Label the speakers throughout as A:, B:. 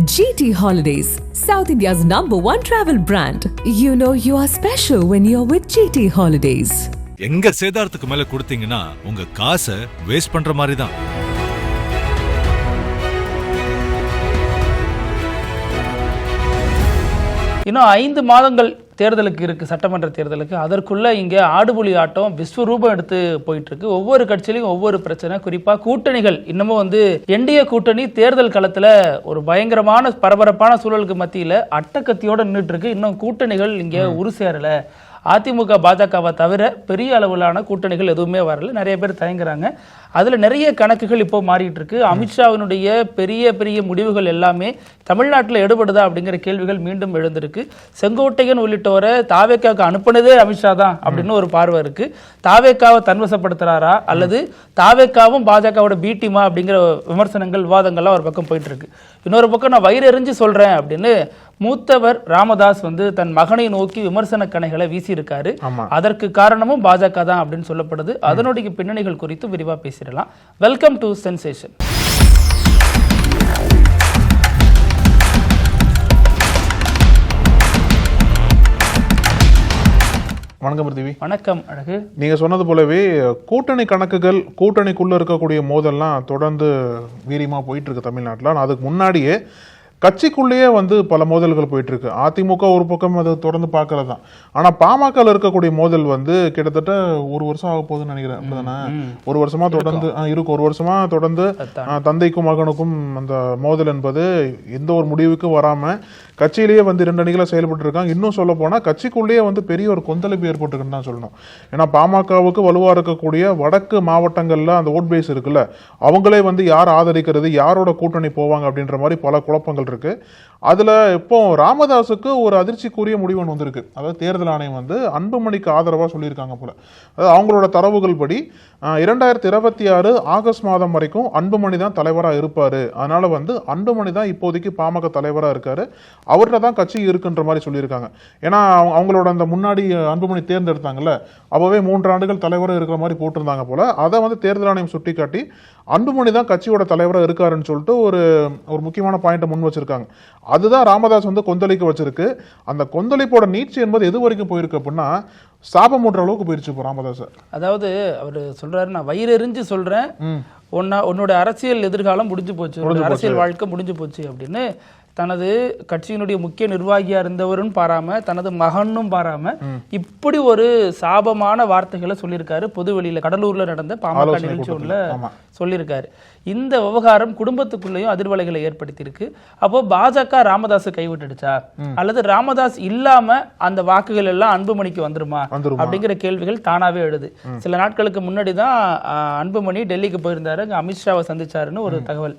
A: GT Holidays, South India's #1 travel brand. You know you are special when you're with GT Holidays.
B: எங்க சேதாரத்துக்கு மேல கொடுத்தீங்கன்னா உங்க காசை waste பண்ற மாதிரி தான்.
C: இன்னும் 5 மாதங்கள் தேர்தலுக்கு இருக்குது, சட்டமன்ற தேர்தலுக்கு. அதற்குள்ளே இங்கே ஆடுபுலி ஆட்டம் விஸ்வரூபம் எடுத்து போயிட்டுருக்கு. ஒவ்வொரு கட்சியிலையும் ஒவ்வொரு பிரச்சனை. குறிப்பாக கூட்டணிகள் இன்னமும் என்டிஏ கூட்டணி தேர்தல் களத்தில் ஒரு பயங்கரமான பரபரப்பான சூழலுக்கு மத்தியில் அட்டக்கத்தியோடு நின்றுட்டு இருக்கு. இன்னும் கூட்டணிகள் இங்கே உரு சேரலை. அதிமுக பாஜகவை தவிர பெரிய அளவிலான கூட்டணிகள் எதுவுமே வரல. நிறைய பேர் தயங்குறாங்க. அதில் நிறைய கணக்குகள் இப்போ மாறிட்டு இருக்கு. அமித்ஷாவினுடைய பெரிய பெரிய முடிவுகள் எல்லாமே தமிழ்நாட்டில் எடுபடுதா அப்படிங்கிற கேள்விகள் மீண்டும் எழுந்திருக்கு. செங்கோட்டையன் உள்ளிட்டோரை தாவேக்காவுக்கு அனுப்புனதே அமித்ஷா தான் அப்படின்னு ஒரு பார்வை இருக்கு. தாவேக்காவை தன்வசப்படுத்துறாரா அல்லது தாவேக்காவும் பாஜகவோட பீட்டிமா அப்படிங்கிற விமர்சனங்கள் விவாதங்கள்லாம் ஒரு பக்கம் போயிட்டு இருக்கு. இன்னொரு பக்கம் நான் வயிறு எறிஞ்சு சொல்றேன் அப்படின்னு மூத்தவர் ராமதாஸ் தன் மகனை நோக்கி விமர்சன கணைகளை வீசியிருக்காரு. அதற்கு காரணமும் பாஜக தான் அப்படின்னு சொல்லப்படுது. அதனுடைய பின்னணிகள் குறித்து விரிவா பேசிடலாம். Welcome to sensation.
D: வணக்கம் பிருத்திவி.
C: வணக்கம் அழகு.
D: நீங்க சொன்னது போலவே கூட்டணி கணக்குகள், கூட்டணிக்குள்ள இருக்கக்கூடிய மோதல்லாம் தொடர்ந்து வீரியமா போயிட்டு இருக்கு தமிழ்நாட்டில். அதுக்கு முன்னாடியே கட்சிக்குள்ளேயே பல மோதல்கள் போயிட்டு இருக்கு. அதிமுக ஒரு பக்கம் அதை தொடர்ந்து பார்க்கறது தான். ஆனா பாமக இருக்கக்கூடிய மோதல் கிட்டத்தட்ட 1 வருஷம் ஆக போகுதுன்னு நினைக்கிறேன். அப்படிதானே? 1 வருஷமா தொடர்ந்து இருக்கு. 1 வருஷமா தொடர்ந்து தந்தைக்கும் மகனுக்கும் அந்த மோதல் என்பது எந்த ஒரு முடிவுக்கும் வராம கட்சியிலேயே 2 அணிகளை செயல்பட்டு இருக்காங்க. இன்னும் சொல்ல போனா கட்சிக்குள்ளேயே பெரிய ஒரு கொந்தளிப்பு ஏற்பட்டுருக்குன்னு தான் சொல்லணும். ஏன்னா பாமகவுக்கு வலுவா இருக்கக்கூடிய வடக்கு மாவட்டங்கள்ல அந்த ஓட் பேஸ் இருக்குல்ல, அவங்களே யார் ஆதரிக்கிறது, யாரோட கூட்டணி போவாங்க அப்படின்ற மாதிரி பல குழப்பங்கள் இருக்கு. அதுல இப்போ ராமதாஸுக்கு ஒரு அதிர்ச்சிக்குரிய முடிவு வந்திருக்கு. அதாவது தேர்தல் ஆணையம் அன்புமணிக்கு ஆதரவா சொல்லியிருக்காங்க போல. அதாவது அவங்களோட தரவுகள் படி 2026 ஆகஸ்ட் மாதம் வரைக்கும் அன்புமணி தான் தலைவராக இருப்பாரு. அதனால அன்புமணி தான் இப்போதைக்கு பாமக தலைவராக இருக்காரு, அவர்கிட்ட தான் கட்சி இருக்குன்ற மாதிரி சொல்லியிருக்காங்க. ஏன்னா அவங்களோட அந்த முன்னாடி அன்புமணி தேர்ந்தெடுத்தாங்கல்ல, அப்பவே 3 ஆண்டுகள் தலைவராக இருக்கிற மாதிரி போட்டிருந்தாங்க போல. அதை தேர்தல் ஆணையம் சுட்டி காட்டி அன்புமணி தான் கட்சியோட தலைவராக இருக்காருன்னு சொல்லிட்டு ஒரு முக்கியமான பாயிண்ட்டை முன் வச்சிருக்காங்க. அதுதான் ராமதாஸ் கொந்தளிக்க வச்சிருக்கு. அந்த கொந்தளிப்போட நீட்சி என்பது எது வரைக்கும் போயிருக்கு அப்படின்னா சாபம் மூன்ற அளவுக்கு போயிருச்சு இப்போ ராமதாஸ்.
C: அதாவது அவர் சொல்றாரு, நான் வயிறு எறிஞ்சு சொல்றேன், உன்னோட அரசியல் எதிர்காலம் முடிஞ்சு போச்சு, அரசியல் வாழ்க்கை முடிஞ்சு போச்சு அப்படின்னு தனது கட்சியினுடைய முக்கிய நிர்வாகியா இருந்தவரும் பாராம, தனது மகனும் பாராம இப்படி ஒரு சாபமான வார்த்தைகளை சொல்லியிருக்காரு. பொதுவெளியில கடலூர்ல நடந்த பாமக நிகழ்ச்சி ஒன்றுல சொல்லியிருக்காரு. இந்த விவகாரம் குடும்பத்துக்குள்ளேயும் அதிர்வலைகளை ஏற்படுத்தி இருக்கு. அப்போ பாஜக ராமதாஸ் கைவிட்டுடுச்சா அல்லது ராமதாஸ் இல்லாம அந்த வாக்குகள் எல்லாம் அன்புமணிக்கு வந்துருமா அப்படிங்கிற கேள்விகள் தானாவே எழுது. சில நாட்களுக்கு முன்னாடி தான் அன்புமணி டெல்லிக்கு போயிருந்தாரு, அமித்ஷாவை சந்திச்சாருன்னு ஒரு தகவல்.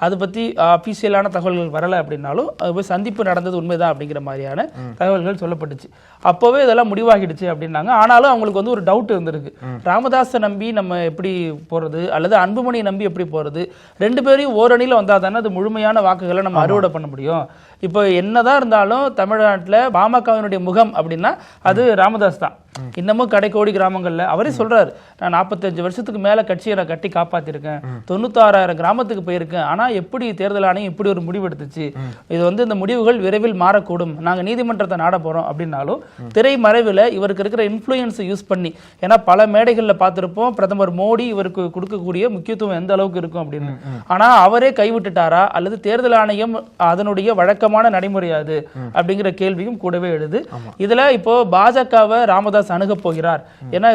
C: அதை பற்றி அஃபீஷியலான தகவல்கள் வரலை அப்படின்னாலும் அது போய் சந்திப்பு நடந்தது உண்மைதான் அப்படிங்கிற மாதிரியான தகவல்கள் சொல்லப்பட்டுச்சு. அப்போவே இதெல்லாம் முடிவாகிடுச்சு அப்படின்னாங்க. ஆனாலும் அவங்களுக்கு ஒரு டவுட் இருந்திருக்கு. ராமதாஸை நம்பி நம்ம எப்படி போகிறது அல்லது அன்புமணியை நம்பி எப்படி போகிறது? 2 பேரையும் ஓரணியில் வந்தால் தானே அது முழுமையான வாக்குகளை நம்ம அறுவடை பண்ண முடியும். இப்போ என்னதான் இருந்தாலும் தமிழ்நாட்டில் பாமகவினுடைய முகம் அப்படின்னா அது ராமதாஸ் தான். இன்னமும் கடைக்கோடி கிராமங்கள்ல அவரே சொல்றாரு, நான் 45 வருஷத்துக்கு மேல கட்சியை நான் கட்டி காப்பாத்திருக்கேன், 96,000 கிராமத்துக்கு போயிருக்கேன். ஆனா எப்படி தேர்தல் ஆணையம் இப்படி ஒரு முடிவு எடுத்துச்சு, இது இந்த முடிவுகள் விரைவில் மாறக்கூடும், நாங்க நீதிமன்றத்தை நாட போறோம் அப்படின்னாலும் திரை மறைவில் இவருக்கு இருக்கிற இன்ஃப்ளூயன்ஸை யூஸ் பண்ணி, ஏன்னா பல மேடைகளில் பார்த்திருப்போம் பிரதமர் மோடி இவருக்கு கொடுக்கக்கூடிய முக்கியத்துவம் எந்த அளவுக்கு இருக்கும் அப்படின்னு. ஆனா அவரே கைவிட்டுட்டாரா அல்லது தேர்தல் ஆணையம் அதனுடைய வழக்கமான நடைமுறையாது அப்படிங்கிற கேள்வியும் கூடவே எழுது. இதுல இப்போ பாஜகவை ராமதாஸ் அணுக போகிறார். ஏன்னா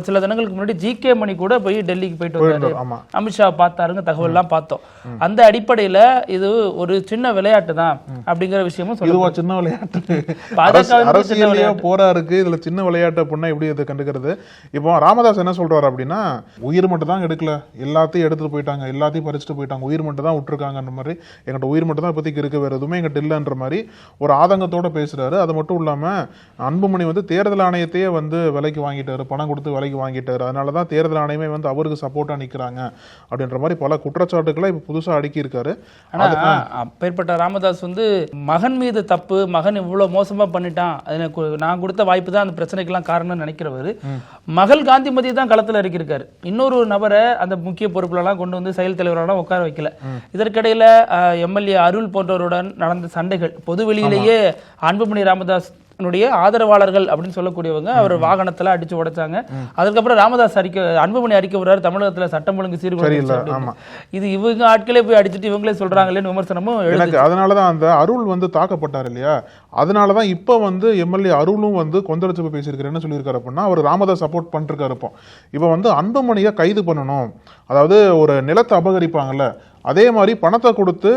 C: சில தினங்களுக்கு முன்னாடி ஜி.கே. மணி கூட போய் டெல்லிக்கு போயிட்டு வந்தாரு, அமித்ஷா பார்த்தாருங்க தகவல் எல்லாம் பார்த்தோம். அந்த அடிப்படையில இது ஒரு சின்ன விளையாட்டு தான் அப்படிங்கிற விஷயமும் சொல்லுவோம்.
D: சின்ன விளையாட்டு அரசியலையே போரா இருக்கு, இதுல சின்ன விளையாட்டு அப்படின்னா எப்படி இதை கண்டுக்கிறது? இப்போ ராமதாஸ் என்ன சொல்றாரு அப்படின்னா, உயிர் மட்டும் தான் எடுக்கல, எல்லாத்தையும் எடுத்துட்டு போயிட்டாங்க, எல்லாத்தையும் பறிச்சுட்டு போயிட்டாங்க, உயிர் மட்டும் தான் விட்டுருக்காங்கன்ற மாதிரி, எங்கிட்ட உயிர் மட்டும் தான் இப்போதைக்கு இருக்கு, வேற எதுவுமே எங்கிட்ட இல்லைன்ற மாதிரி ஒரு ஆதங்கத்தோட பேசுறாரு. அது மட்டும் இல்லாம அன்புமணி தேர்தல் ஆணையத்தையே விலைக்கு வாங்கிட்டாரு, பணம் கொடுத்து விலைக்கு வாங்கிட்டாரு, அதனாலதான் தேர்தல் ஆணையமே அவருக்கு சப்போர்ட்டா நிக்கிறாங்க அப்படின்ற மாதிரி பல குற்றச்சாட்டுக்களை இப்ப புதுசா இருக்காரு.
C: ஆனா அப்பேற்பட்ட ராமதாஸ் வந்து மகன் மீது தப்பு, மகன் இவ்வளவு மோசமா பண்ணிட்டான், எனக்கு நான் கொடுத்த வாய்ப்பு தான் அந்த பிரச்சனைக்கெல்லாம் காரணம்னு நினைக்கிறவர் மகள் காந்திமதி தான் களத்துல இறக்கியிருக்காரு. இன்னொரு நபரை அந்த முக்கிய பொறுப்புல கொண்டு வந்து செயல் தலைவரெல்லாம் உட்கார வைக்கல. இதற்கிடையில எம்எல்ஏ அருள் போன்றவருடன் நடந்த சண்டைகள், பொது வெளியிலேயே அன்புமணி ராமதாஸ் ஆதரவாளர்கள் அப்படின்னு சொல்லக்கூடியவங்க அவர் வாகனத்துல அடிச்சு உடைச்சாங்க. அதுக்கப்புறம் ராமதாஸ் அன்புமணி அறிக்கை விடுறாரு, தமிழகத்துல சட்டம் ஒழுங்கு சீர்குலைவு, இது இவங்க ஆட்களே போய் அடிச்சுட்டு இவங்களே சொல்றாங்களேன்னு விமர்சனமும் எனக்கு.
D: அதனாலதான் அந்த அருள் வந்து தாக்கப்பட்டார் இல்லையா, அதனாலதான் இப்ப வந்து எம்எல்ஏ அருளும் வந்து கொந்தளிச்சு பேசியிருக்காரு. சொல்லியிருக்காரு அப்படின்னா அவர் ராமதாஸ் சப்போர்ட் பண்ணிருக்காரு. இப்ப வந்து அன்புமணியை கைது பண்ணணும், அதாவது ஒரு நிலத்தை அபகரிப்பாங்கல்ல அதே மாதிரி பணத்தை கொடுத்து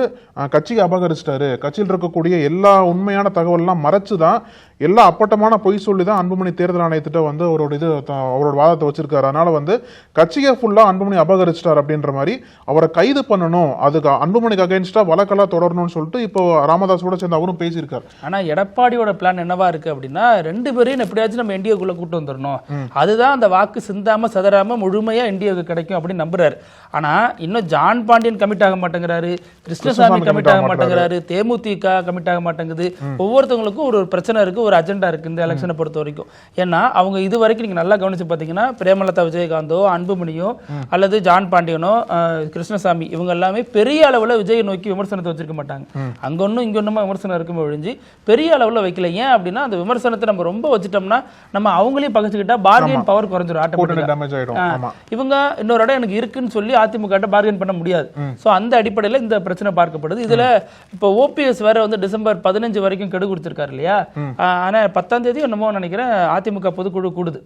D: கட்சியை அபகரிச்சிட்டாரு, கட்சியில் இருக்கக்கூடிய எல்லா உண்மையான தகவல்லாம் மறைச்சுதான் எல்லா அப்பட்டமான பொய் சொல்லி தான் அன்புமணி தேர்தல் ஆணையத்திட்ட வந்து அவரோட வாதத்தை வச்சிருக்காரு. அதனால வந்து கட்சியை ஃபுல்லா அன்புமணி அபகரிச்சிட்டார் அப்படின்ற மாதிரி அவரை கைது பண்ணணும், அதுக்கு அன்புமணிக்கு அகைன்ஸ்டா வழக்கெல்லாம் தொடரணும்னு சொல்லிட்டு இப்போ ராமதாஸோட சேர்ந்து அவரும் பேசியிருக்காரு.
C: ஆனா எடப்பாடியோட பிளான் என்னவா இருக்கு அப்படின்னா, 2 பேரையும் எப்படியாச்சும் நம்ம என்டிஏக்குள்ள கூட்டு வந்துடணும், அதுதான் அந்த வாக்கு சிந்தாம சதராம முழுமையா என்டிஏக்கு கிடைக்கும் அப்படின்னு நம்புறாரு. ஆனா இன்னும் ஜான் பாண்டியன் கமிட் ஆக மாட்டேங்கிறாரு, கிருஷ்ணசாமி கமிட் ஆக மாட்டேங்கிறாரு, தேமுதிக கமிட் ஆக மாட்டேங்குது. ஒவ்வொருத்தவங்களுக்கும் ஒரு பிரச்சனை இருக்கு, ஒரு அஜெண்டா இருக்கு இந்த எலெக்ஷனை பொறுத்த வரைக்கும். ஏன்னா அவங்க இது வரைக்கும் நீங்க நல்லா கவனிச்சு பாத்தீங்கன்னா, பிரேமலதா விஜயகாந்தோ அன்புமணியோ அல்லது ஜான் பாண்டியனோ கிருஷ்ணசாமி இவங்க எல்லாமே பெரிய அளவுல விஜயை நோக்கி விமர்சனத்தை வச்சிருக்க மாட்டாங்க. அங்க ஒன்னும் இங்க ஒண்ணுமா விமர்சனம் இருக்கும் ஒழிஞ்சு பெரிய அளவுல வைக்கல. ஏன் அப்படின்னா அந்த விமர்சனத்தை நம்ம ரொம்ப வச்சுட்டோம்னா நம்ம அவங்களையும் பகச்சுக்கிட்டா பார்கெயின் பவர் குறைஞ்சிடும் ஆட்டோமேட்டிக்கா. இவங்க இன்னொரு இடம் எனக்கு இருக்குன்னு சொல்லி அதிமுக பார்கெயின் பண்ண முடியாது. சோ அந்த அடிப்படையில் இந்த பிரச்சனை பார்க்கப்படுது. இதுல இப்போ ஓபிஎஸ் வேற வந்து டிசம்பர் 15 வரைக்கும் கெடு கொடுத்திருக்காரு இல்லையா, ஆனா 10ஆம் தேதி என்னமோ நினைக்கிறேன் அதிமுக பொதுக்குழு கூடுது.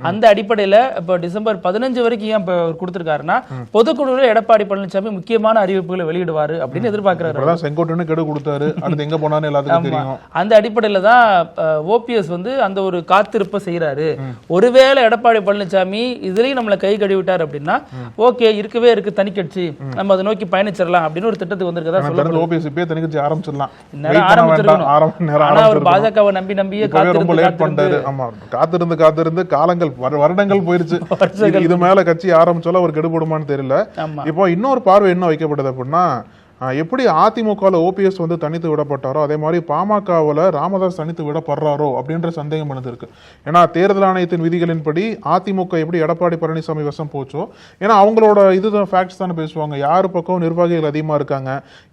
C: அந்த அடிப்படையில இப்போ டிசம்பர் 15 வரைக்கும் ஏன் கொடுத்திருக்காருன்னா, பொதுக்குழுல எடப்பாடி பழனிசாமி முக்கியமான அறிவிப்புகளை வெளியிடுவாரு அப்படின்னு எதிர்பார்க்கிறாரு.
D: செங்கோட்டையன் கெடு கொடுத்தாரு, அடுத்து எங்க போனான்னு எல்லாத்துக்கும் தெரியும்.
C: அந்த அடிப்படையில தான் ஓபிஎஸ் வந்து அந்த ஒரு காத்திருப்ப செய்யறாரு. ஒருவேளை எடப்பாடி பழனிசாமி இதுலயும் நம்மளை கை கழுவிட்டார் அப்படின்னா ஓகே இருக்கவே இருக்கு தனி கட்சி, நம்ம அதை நோக்கி பயணிச்சிடலாம் அப்படின்னு ஒரு திட்டத்துக்கு வந்திருக்கதா சொல்லுங்க.
D: ஓபிஎஸ் இப்பே தனி கட்சி ஆரம்பிச்சிடலாம்.
C: பாஜகவை நம்பியே
D: காத்திருந்து காலங்கள் வருடங்கள் போயிருச்சு. இது மேல கட்சி ஆரம்பிச்சாலும் ஒரு கெடுபடுமான்னு தெரியல. இப்போ இன்னொரு பார்வை என்ன வைக்கப்பட்டது அப்படின்னா, எப்படி அதிமுகவில் ஓபிஎஸ் வந்து தனித்து விடப்பட்டாரோ அதே மாதிரி பாமகவில் ராமதாஸ் தனித்து விடப்படுறாரோ அப்படின்ற சந்தேகம் இருக்கு. ஏன்னா தேர்தல் ஆணையத்தின் விதிகளின்படி அதிமுக எப்படி எடப்பாடி பழனிசாமி வசம் போச்சோ, ஏன்னா அவங்களோட இதுதான் ஃபேக்ட்ஸ் தானே பேசுவாங்க, யாரு பக்கம் நிர்வாகிகள் அதிகமாக இருக்காங்க,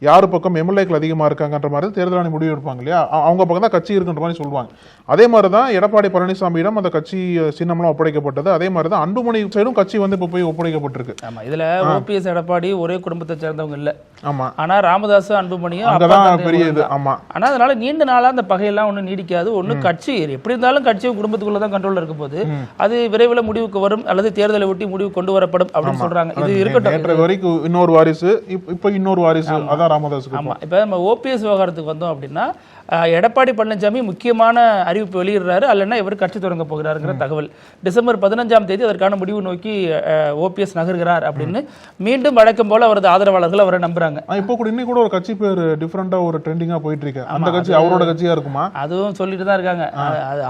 D: யாரு பக்கம் எம்எல்ஏக்கள் அதிகமாக இருக்காங்கன்ற மாதிரி தேர்தல் ஆணையம் முடிவு எடுப்பாங்க இல்லையா, அவங்க பக்கம் தான் கட்சி இருக்குன்ற மாதிரி சொல்லுவாங்க. அதே மாதிரி தான் எடப்பாடி பழனிசாமியிடம் அந்த கட்சி சின்னம்லாம் ஒப்படைக்கப்பட்டது. அதே மாதிரி தான் அன்புமணி சைடும் கட்சி வந்து இப்போ போய் ஒப்படைக்கப்பட்டிருக்கு.
C: இதுல ஓபிஎஸ் எடப்பாடி ஒரே குடும்பத்தை சேர்ந்தவங்க இல்ல.
D: ஆமா,
C: ஆனா ராமதாஸ் அன்புமணியும்
D: பெரிய இது. ஆமா,
C: ஆனா அதனால நீண்ட நாளா அந்த பகையெல்லாம் ஒண்ணு நீடிக்காது. ஒண்ணு கட்சி எப்படி இருந்தாலும் கட்சியும் குடும்பத்துக்குள்ளதான் கண்ட்ரோல் இருக்க போது, அது விரைவில் முடிவுக்கு வரும் அல்லது தேர்தலை ஒட்டி முடிவு கொண்டு வரப்படும் அப்படின்னு சொல்றாங்க. இது இருக்கட்டும்,
D: வரைக்கும் இன்னொரு வாரிசு, இப்ப இன்னொரு வாரிசு, அதான் ராமதாஸ்.
C: ஆமா, இப்ப நம்ம ஓபிஎஸ் விவகாரத்துக்கு வந்தோம் அப்படின்னா, எடப்பாடி பழனிசாமி முக்கியமான அறிவிப்பு வெளியிடுறாரு, அல்லனா இவர் கட்சி தொடங்க போகிறாருங்கிற தகவல். டிசம்பர் 15ஆம் தேதி அதற்கான முடிவு நோக்கி ஓபிஎஸ் நகர்கிறார் அப்படின்னு மீண்டும் வழக்கம் போல அவரது ஆதரவாளர்கள் அவரை நம்புறாங்க.
D: இப்போ கூட இன்னைக்கு கூட ஒரு கட்சி பேர் டிஃபரெண்டா ஒரு ட்ரெண்டிங்கா போயிட்டு இருக்கு, அந்த கட்சி அவரோட கட்சியா இருக்குமா
C: அதுவும் சொல்லிட்டு தான் இருக்காங்க.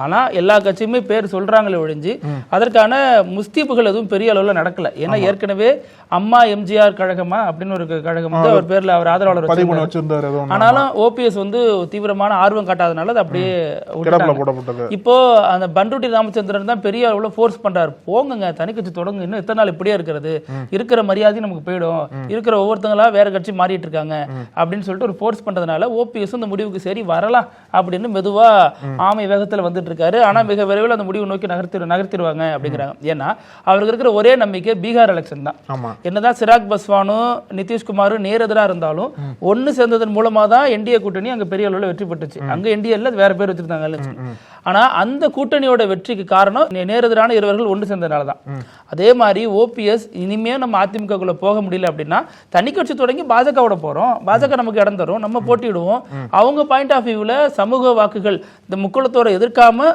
C: ஆனா எல்லா கட்சியுமே பேர் சொல்றாங்களே ஒழிஞ்சு அதற்கான முஸ்தீப்புகள் எதுவும் பெரிய அளவுல நடக்கல. ஏன்னா ஏற்கனவே அம்மா எம்ஜிஆர் கழகமா அப்படின்னு ஒரு கழகம் வந்து அவர் பேர்ல அவர் ஆதரவாளர் வச்சிருந்தாரு. ஆனாலும் ஓபிஎஸ் வந்து தீவிரமான ஆர்வம் காட்டாதனால அது அப்படியே போடப்பட்டது. இப்போ அந்த பண்ருட்டி ராமச்சந்திரன் தான் பெரிய அளவுல ஃபோர்ஸ் பண்றாரு, போங்க தனி கட்சி தொடங்க, இன்னும் எத்தனை நாள் இப்படியே இருக்கிறது, இருக்கிற மரியாதை நமக்கு போயிடும், இருக்கிற ஒவ்வொருத்தங்களா வேற கட்சி மாறிட்டு இருக்காங்க அப்படின்னு சொல்லிட்டு ஒரு ஃபோர்ஸ் பண்றதுனால ஓபிஎஸ் இந்த முடிவுக்கு சரி வரலாம் அப்படின்னு மெதுவா ஆமை வேகத்துல வந்துட்டு இருக்காரு. ஆனா மிக விரைவில் அந்த முடிவு நோக்கி நகர்த்திடுவாங்க அப்படிங்கிறாங்க. ஏன்னா அவருக்கு இருக்கிற ஒரே நம்பிக்கை பீகார் எலெக்ஷன் தான். என்னதான் சிராக் பஸ்வானும் நிதிஷ்குமாரும் நேரெதிரா இருந்தாலும் ஒன்னு சேர்ந்ததன் மூலமா தான் என்டிஏ கூட்டணி அங்க பெரிய அளவுல வெற்றி பெற்றுச்சு. அங்க என்டிஏல வேற பேர் வச்சிருந்தாங்க. ஆனா அந்த கூட்டணியோட வெற்றிக்கு காரணம் நேரெதிரான இருவர்கள் ஒன்று சேர்ந்ததுனாலதான். அதே மாதிரி ஓபிஎஸ் இனிமே நம்ம அதிமுகக்குள்ள போக முடியல அப்படின்னா தனி கட்சி தொடங்கி பாஜகவோட போறோம், பாஜக நமக்கு இடம் தரும், நம்ம போட்டிடுவோம், அவங்க பாயிண்ட் ஆஃப் வியூல சமூக வாக்குகள் இந்த முக்குளத்தோட எதிர்க்காம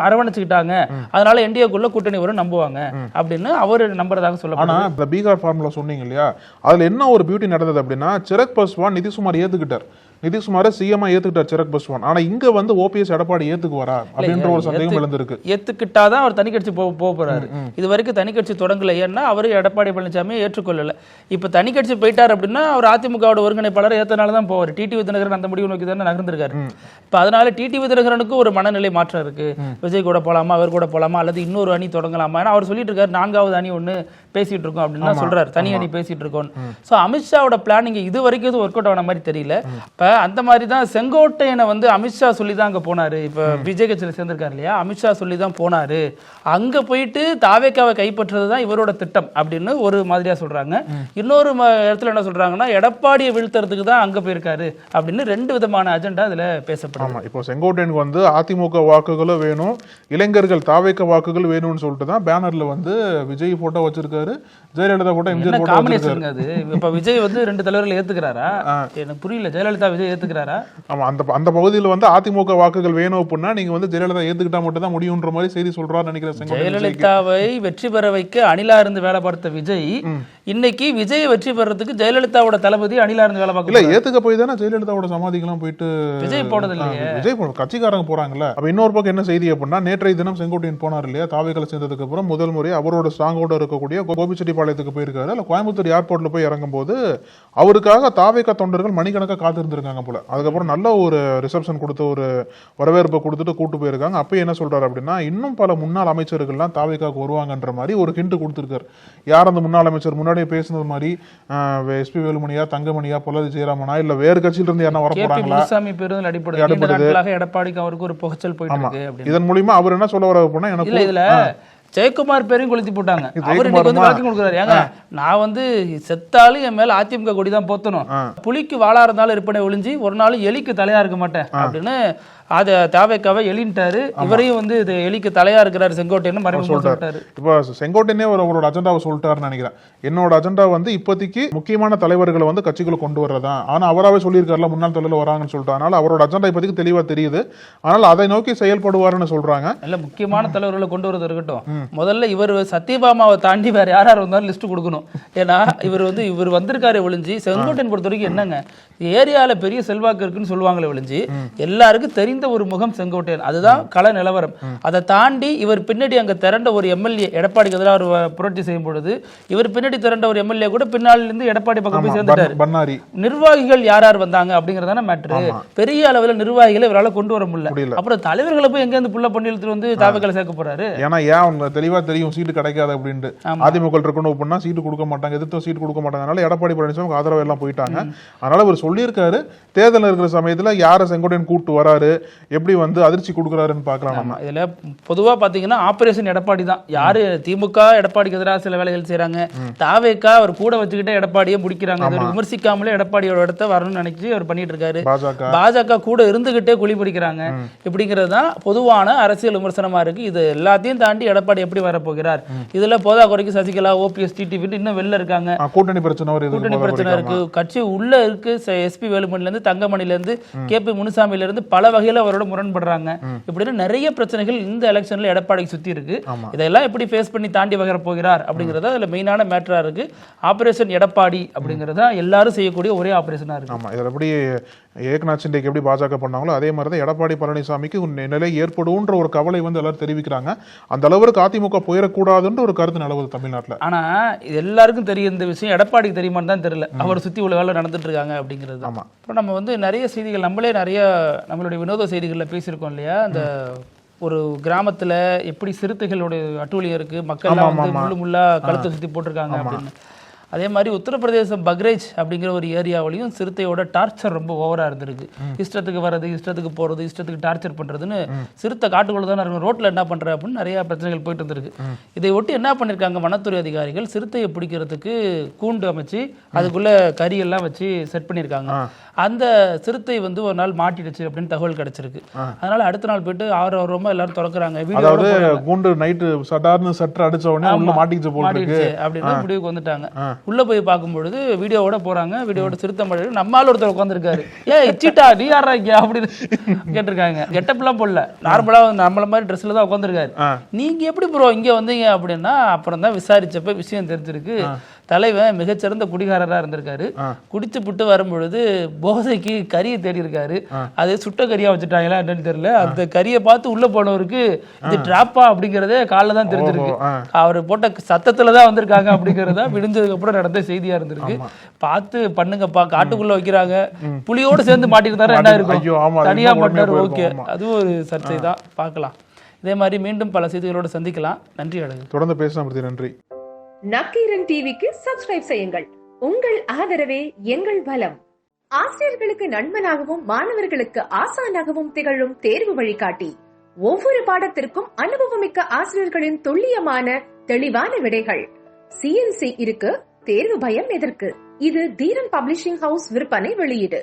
C: அரவணைச்சுக்கிட்டாங்க, அதனால என்டிஏக்குள்ள கூட்டணி வரும் நம்புவாங்க அப்படின்னு அவர் நம்புறதாக சொல்லப்படுது.
D: இந்த பீகார் ஃபார்முலா சொன்னீங்க இல்லையா, அதுல என்ன ஒரு பியூட்டி நடந்தது அப்படின்னா, சிராக் பஸ்வான் நிதிஷ்குமார் ஏத்துக்கிட்டார். நிதிஷ்குமாரை சிஎம் ஏத்துக்கிட்டார் சிராக் பாஸ்வான். ஆனா இங்க வந்து ஓபிஎஸ் எடப்பாடி ஏத்துக்குவாரா அப்படின்ற ஒரு சந்தேகம் எழுந்திருக்கு.
C: ஏத்துக்கிட்டாதான் அவர் தனி கட்சி போக போறாரு. இது வரைக்கும் தனி கட்சி தொடங்கல. ஏன்னா அவரு எடப்பாடி பழனிசாமி ஏற்றுக்கொள்ளல. இப்ப தனி கட்சி போயிட்டார் அப்படின்னா அவர் அதிமுகவோட ஒருங்கிணைப்பாளர் ஏத்தனாலதான் போவார். டிடிவி தினகரன் அந்த முடிவு நோக்கி தானே நகர்ந்திருக்காரு. இப்ப அதனால டிடிவி தினகரனுக்கு ஒரு மனநிலை மாற்றம் இருக்கு. விஜய் கூட போலாமா, அவர் கூட போலாமா, அல்லது இன்னொரு அணி தொடங்கலாமா? ஏன்னா அவர் சொல்லிட்டு இருக்காரு 4வது அணி ஒண்ணு பேசிட்டு இருக்கோம் அப்படின்னு சொல்றாரு, தனி அணி பேசிட்டு இருக்கோம். சோ அமித்ஷாவோட பிளான் இங்க இது வரைக்கும் ஒர்க் அவுட் ஆன மாதிரி தெரியல. இப்ப அந்த மாதிரி தான் செங்கோட்டையனை வந்து அமித்ஷா சொல்லி தான் அங்க போனாரு. இப்ப விஜய் கட்சியில சேர்ந்திருக்காரு இல்லையா, அமித்ஷா சொல்லி தான் போனாரு. அங்க போயிட்டு தாவேக்காவை கைப்பற்றுறது தான் இவரோட திட்டம் அப்படின்னு ஒரு மாதிரியா சொல்றாங்க. இன்னொரு இடத்துல என்ன சொல்றாங்கன்னா எடப்பாடியை வீழ்த்துறதுக்கு தான் அங்க போயிருக்காரு அப்படின்னு 2 விதமான அஜெண்டா இதுல பேசப்படுது.
D: இப்போ செங்கோட்டையனுக்கு வந்து அதிமுக வாக்குகளும் வேணும், இளைஞர்கள் தாவேக்க வாக்குகள் வேணும்னு சொல்லிட்டு தான் பேனர்ல வந்து விஜய் போட்டோ வச்சிருக்காரு, ஜெயலலிதா போட்டோ, எம்ஜிஆர் போட்டோ வச்சிருக்காரு.
C: அது இப்ப விஜய் வந்து 2 தலைவர்கள் ஏத்துக்கிறாரா? எனக்கு புரியல. ஜெயலலிதா விஜய் ஏத்துக்கிறாரா? ஆமா,
D: அந்த பகுதியில் வந்து அதிமுக வாக்குகள் வேணும் அப்படின்னா நீங்க வந்து ஜெயலலிதா ஏத்துக்கிட்டா மட்டும் தான் முடியும்ன்ற மாதிரி செய்தி சொல்றாரு நினைக்கிறேன்.
C: ஜெயலலிதாவை வெற்றி பெற வைக்க அணிலா இருந்து வேலை பார்த்த விஜய் இன்னைக்கு விஜய் வெற்றி பெறதுக்கு ஜெயலலிதாவோட தளபதி அணிலா இருந்து வேலை பார்க்கல.
D: ஏத்துக்க போய் தானே ஜெயலலிதாவோட சமாதிக்கெல்லாம் போயிட்டு
C: விஜய் போனது இல்லையே.
D: விஜய் கட்சிக்காரங்க போறாங்கல்ல. அப்ப இன்னொரு பக்கம் என்ன செய்தி அப்படின்னா நேற்றைய தினம் செங்கோட்டையன் போனார் இல்லையா, தாவேக்களை சேர்ந்ததுக்கு அப்புறம் முதல் முறை அவரோட ஸ்ட்ராங்கோட இருக்கக்கூடிய கோபிச்செட்டிப்பாளையத்துக்கு போயிருக்காரு. இல்ல கோயம்புத்தூர் ஏர்போர்ட்ல போய் இறங்கும் போது அவருக்காக தாவேக்கா தொண்டர்கள் மணிக்கணக்கா காத்திருந்திருக்காங்க போல. அதுக்கப்புறம் நல்ல ஒரு ரிசப்ஷன் கொடுத்து ஒரு வரவேற்பை கொடுத்துட்டு கூட்டு போயிருக்காங்க. அப்ப என்ன சொல்றாரு அப்படின்னா இன்னும் பல முன்னாள் அமைச்சர்கள்லாம் தாவேக்காவுக்கு வருவாங்கன்ற மாதிரி ஒரு ஹிண்ட் கொடுத்திருக்காரு. யார் அந்த முன்னாள் அமைச்சர்? முன்னாடியே பேசுனது மாதிரி எஸ்பி வேலுமணியா, தங்கமணியா, பொல்லாதி ஜெயராமனா, இல்ல வேறு கட்சியில இருந்து யாரா வர போறாங்களா?
C: எடப்பாடிக்கு அவருக்கு ஒரு புகச்சல் போயிட்டு இருக்கு.
D: இதன் மூலியமா அவர் என்ன சொல்ல வர அப்படின்னா எனக்கு
C: இதுல ஜெயக்குமார் பேரையும் கொளுத்தி போட்டாங்க. அவர் இன்னைக்கு வந்து விளக்கம் கொடுக்குறாரு. ஏங்க நான் வந்து செத்தாலும் என் மேல அதிமுக கொடி தான் போத்தணும், புலிக்கு வாழா இருந்தாலும் இருப்பனை ஒளிஞ்சு ஒரு நாள் எலிக்கு தலையா இருக்க மாட்டேன் அப்படின்னு அதை தாவேக்காவை எலின்ட்டாரு. இவரையும் வந்து இது எலிக்கு தலையா இருக்கிறாரு செங்கோட்டையன் மறைமுகமா சொல்லிட்டாரு.
D: இப்ப செங்கோட்டையனே அவரோட அஜெண்டாவை சொல்லிட்டாருன்னு நினைக்கிறேன். என்னோட அஜெண்டா வந்து இப்போதைக்கு முக்கியமான தலைவர்களை வந்து கட்சிக்குள்ள கொண்டு வர்றதா. ஆனா அவராவே சொல்லியிருக்காருல முன்னாள் தலைவர் வராங்கன்னு சொல்லிட்டு. அதனால அவரோட அஜெண்டா இப்போதைக்கு தெளிவா தெரியுது. ஆனால் அதை நோக்கி செயல்படுவாருன்னு சொல்றாங்க.
C: இல்ல முக்கியமான தலைவர்களை கொண்டு வரது இருக்கட்டும், முதல்ல இவர் சத்யபாமாவை தாண்டி வேற யாரா இருந்தாலும் லிஸ்ட் கொடுக்கணும். ஏன்னா இவர் வந்திருக்காரு ஒளிஞ்சு. செங்கோட்டையன் பொறுத்த வரைக்கும் என்னங்க ஏரியால பெரிய செல்வாக்கு இருக்குன்னு சொல்லுவாங்களே ஒளிஞ்சு எல்லாருக்கும் தெரிந்த ஒரு முகம் செங்கோட்டையன். அதுதான் கள நிலவரம். அதை தாண்டி இவர் பின்னாடி அங்க திரண்ட ஒரு எம்எல்ஏ எடப்பாடிக்கு எதிராக ஒரு புரட்சி செய்யும் பொழுது இவர் பின்னாடி திரண்ட ஒரு எம்எல்ஏ கூட பின்னால இருந்து எடப்பாடி பக்கம் போய் சேர்ந்துட்டாரு. நிர்வாகிகள் யார் யார் வந்தாங்க அப்படிங்கறதான மேட்ரு. பெரிய அளவுல நிர்வாகிகளை இவரால் கொண்டு வர முடியல. அப்புறம் தலைவர்களை போய் எங்க இருந்து புள்ள பொன்னியத்தில் வந்து தாவேக்களை சேர்க்க போறாரு.
D: ஏன்னா ஏன் தெளிவா தெரியும் சீட்டு கிடைக்காது அப்படின்ட்டு. அதிமுக இருக்கணும் அப்படின்னா சீட்டு கொடுக்க மாட்டாங்க, எதிர்த்து சீட்டு கொடுக்க மாட்டாங்க. அதனால எடப்பாடி பழனிசாமி ஆதரவு எல்லாம் போயிட்டாங்க. அதனால அவர் சொல்லியிருக்காரு தேர்தல் இருக்கிற சமயத்துல யார செங்கோட்டையன் கூட்டு வராரு, எப்படி வந்து அதிர்ச்சி கொடுக்குறாருன்னு பார்க்கலாம். நம்ம
C: இதுல பொதுவா பாத்தீங்கன்னா ஆபரேஷன் எடப்பாடி தான். யாரு திமுக எடப்பாடிக்கு எதிராக சில வேலைகள் செய்யறாங்க, தாவேக்கா அவர் கூட வச்சுக்கிட்டே எடப்பாடியை முடிக்கிறாங்க. விமர்சிக்காமலே எடப்பாடியோட இடத்த வரணும்னு நினைச்சு அவர் பண்ணிட்டு இருக்காரு. பாஜக கூட இருந்துகிட்டே குழி பிடிக்கிறாங்க. இப்படிங்கிறது தான் பொதுவான அரசியல் விமர்சனமா இருக்கு. இது எல்லாத்தையும் தாண்டி எடப்பாடி எப்படி வரப்போகிறார், இதுல போதா குறைக்கு சசிகலா, ஓபிஎஸ், டிடிவி இன்னும் வெளில இருக்காங்க.
D: கூட்டணி பிரச்சனை
C: இருக்கு, கட்சி உள்ள இருக்கு. எஸ்பி வேலுமணில இருந்து தங்கமணில இருந்து கேபி முனுசாமில இருந்து பல வகையில அவரோட முரண்படுறாங்க. இப்படின்னு நிறைய பிரச்சனைகள் இந்த எலெக்ஷன்ல எடப்பாடிக்கு சுத்தி இருக்கு. இதெல்லாம் எப்படி ஃபேஸ் பண்ணி தாண்டி வர போகிறார் அப்படிங்கறது அதுல மெயினான மேட்டரா இருக்கு. ஆபரேஷன் எடப்பாடி அப்படிங்கறத எல்லாரும் செய்யக்கூடிய ஒரே ஆபரேஷனா இருக்கு.
D: ஆமா, இதுல எப்படி ஏக்நாத் சிண்டேக்கு எப்படி பாஜக பண்ணாங்களோ அதே மாதிரி தான் எடப்பாடி பழனிசாமிக்கு நிலை ஏற்படும்ன்ற ஒரு கவலை வந்து எல்லாரும் தெரிவிக்கிறாங்க. அந்த அளவுக்கு அதிமுக போயிடக்கூடாதுன்ற ஒரு கருத்து நிலவுது தமிழ்நாட்டில்.
C: ஆனா இது எல்லாருக்கும் தெரியும் இந்த விஷயம், எடப்பாடிக்கு தெரியுமான்னு தான் தெரியல. அவர் சுத்தி உள்ள வேலை நடந்துட்டு இருக்காங்க அப்படிங்கிறது. ஆமா, இப்போ நம்ம வந்து நிறைய செய்திகள் நம்மளுடைய வினோத செய்திகள்ல பேசியிருக்கோம் இல்லையா. அந்த ஒரு கிராமத்துல எப்படி சிறுத்தைகளோட அட்டூழியம் இருக்கு, மக்கள் வந்து முள்ளா கழுத்தை சுத்தி போட்டிருக்காங்க அப்படின்னு. அதே மாதிரி உத்தரப்பிரதேசம் பக்ரேஜ் அப்படிங்கிற ஒரு ஏரியாவிலையும் சிறுத்தையோட டார்ச்சர் ரொம்ப ஓவரா இருந்திருக்கு. இஷ்டத்துக்கு வர்றது, இஷ்டத்துக்கு போறது, இஷ்டத்துக்கு டார்ச்சர் பண்றதுன்னு. சிறுத்தை காட்டுக்குள்ள தானே இருக்கும், ரோட்ல என்ன பண்ற அப்படின்னு நிறைய பிரச்சனைகள் போயிட்டு இருந்திருக்கு. இதை ஒட்டி என்ன பண்ணிருக்காங்க வனத்துறை அதிகாரிகள், சிறுத்தையை பிடிக்கிறதுக்கு கூண்டு அமைச்சு அதுக்குள்ள கரியெல்லாம் வச்சு செட் பண்ணிருக்காங்க. அந்த சிறுத்தை வந்து ஒரு நாள் மாட்டிடுச்சு அப்படின்னு தகவல் கிடைச்சிருக்கு. அதனால அடுத்த நாள் போயிட்டு ஆர்வமா எல்லாரும் திறக்கிறாங்க.
D: கூண்டு நைட்டு சட்டார்னு சட்டர் அடிச்ச உடனே உள்ள மாட்டிச்சு
C: அப்படின்னு முடிவுக்கு வந்துட்டாங்க. உள்ள போய் பார்க்கும்பொழுது வீடியோவோட போறாங்க. வீடியோட சிறுத்தை மழை நம்மால ஒருத்தர் உட்காந்துருக்காரு. இச்சிட்டா நீ யாரா அப்படின்னு கேட்டிருக்காங்க. கெட்டப்லாம் போடல, நார்மலா நம்மள மாதிரி ட்ரெஸ்ல தான் உட்காந்துருக்காரு. நீங்க எப்படி ப்ரோ இங்க வந்தீங்க அப்படின்னா அப்புறம் தான் விசாரிச்சப்ப விஷயம் தெரிஞ்சிருக்கு. தலைவன் மிகச்சிறந்த குடிகாரரா இருந்திருக்காரு. குடிச்சு புட்டு வரும்பொழுது போதைக்கு கறியை தேடி இருக்காரு. அது சுட்ட கறியா வச்சுட்டாங்களா என்னன்னு தெரியல. அந்த கறியை பார்த்து உள்ள போனவருக்கு இது டிராப்பா அப்படிங்கறதே காலைல தான் தெரிஞ்சிருக்கு. அவர் போட்ட சத்தத்துலதான் வந்திருக்காங்க அப்படிங்கறத விடிஞ்சதுக்கு அப்புறம் நடந்த செய்தியா இருந்திருக்கு. பார்த்து பண்ணுங்கப்பா, காட்டுக்குள்ள வைக்கிறாங்க, புலியோடு சேர்ந்து மாட்டிருந்தாரு என்ன இருக்கும், தனியா மாட்டாரு. ஓகே, அதுவும் ஒரு சர்ச்சை தான். பார்க்கலாம். இதே மாதிரி மீண்டும் பல செய்திகளோட சந்திக்கலாம். நன்றி. அழகு தொடர்ந்து பேசலாம். நன்றி.
E: நக்கீரன் டிவிக்கு சப்ஸ்கிரைப் செய்யுங்கள். உங்கள் ஆதரவே எங்கள் பலம். ஆசிரியர்களுக்கு நண்பனாகவும் மாணவர்களுக்கு ஆசானாகவும் திகழும் தேர்வு வழிகாட்டி. ஒவ்வொரு பாடத்திற்கும் அனுபவமிக்க ஆசிரியர்களின் துல்லியமான தெளிவான விடைகள். CNC இருக்கு, தேர்வு பயம் எதற்கு? இது தீரன் பப்ளிஷிங் ஹவுஸ் விற்பனை வெளியீடு.